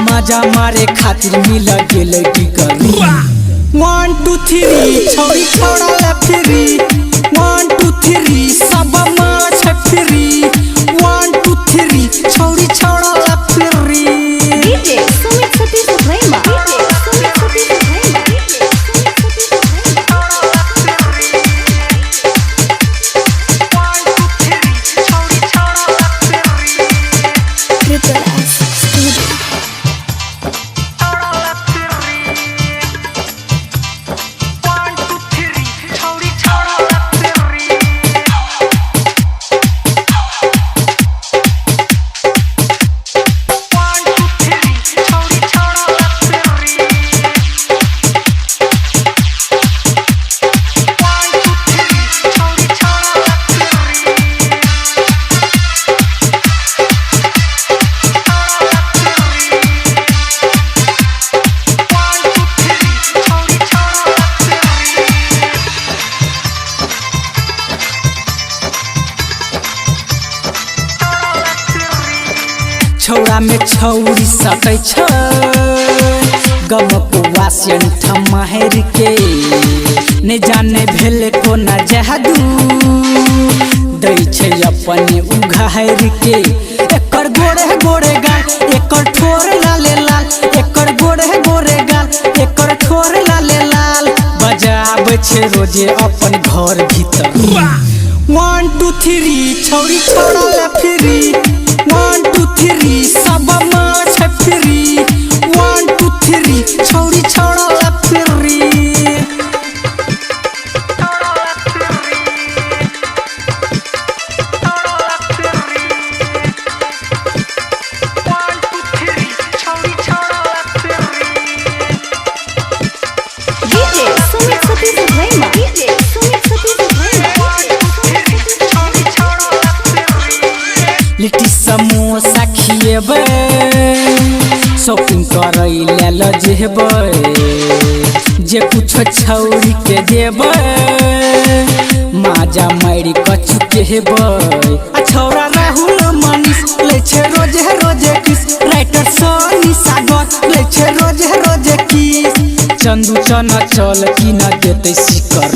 मजा मारे खातिर मिल गेल की करी 1 2 3 छोड़ी छोड़ा ले फ्री 1 2 3 सब माल छै फ्री 1 2 3 छोड़ी छोड़ा ले फ्री डीजे सुमित सतीश प्रेमा छौड़ा में छौड़ी सकै छ गमक वासन ठमाहर के ने जाने भेले कोना जादू दै छै अपने उघार के एकर गोरे गोरे गाल एकर ठोर लाले लाल एकर गोरे गोरे गाल एकर ठोर लाले लाल बजाबै छै रोजे अपन घर भीतर 1 2 3 छौड़ी छोड़ा ले फ्री 1 2 3 सब माल छै फ्री 1 2 3 छोड़ी छोड़ा ले फ्री डीजे सुमित सतीश प्रेमा लिट्टी समोसा खिएबै शॉपिंग करै लेल जेबै जे कुछ छौरी के देबै माजा मारि कछु केबै आ छौरा राहुल मनीष ले छै रोजे रोजे किस राइटर सोनी सागर ले छै रोजे रोजे किस चंदू चना चल की न देतै सिकर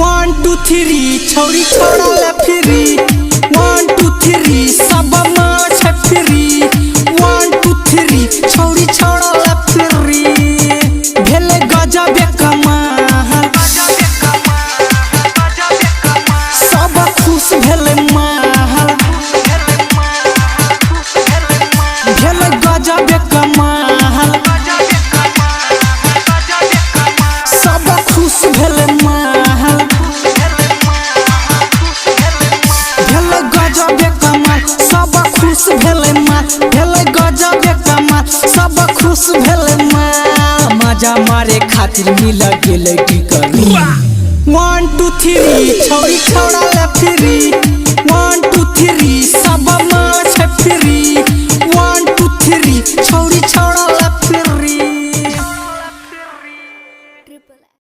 1 2 3 छौरी छोड़ा ले फ्री 1 2 3 सब माल छै फ्री 1 2 3 छौड़ी छोड़ा ले फ्री भेले गजबे कमाल सब खुश भेले माल भेले गजबे कमाल सब खुश भेले माल भेले गजबे कमाल सब खुश भेले माल भेले गजबे कमाल सब खुश भेले माल मजा मारे खातिर मिल गेल की करी 1 2 3 छौड़ी छोड़ा ले फ्री 1 2 3 सब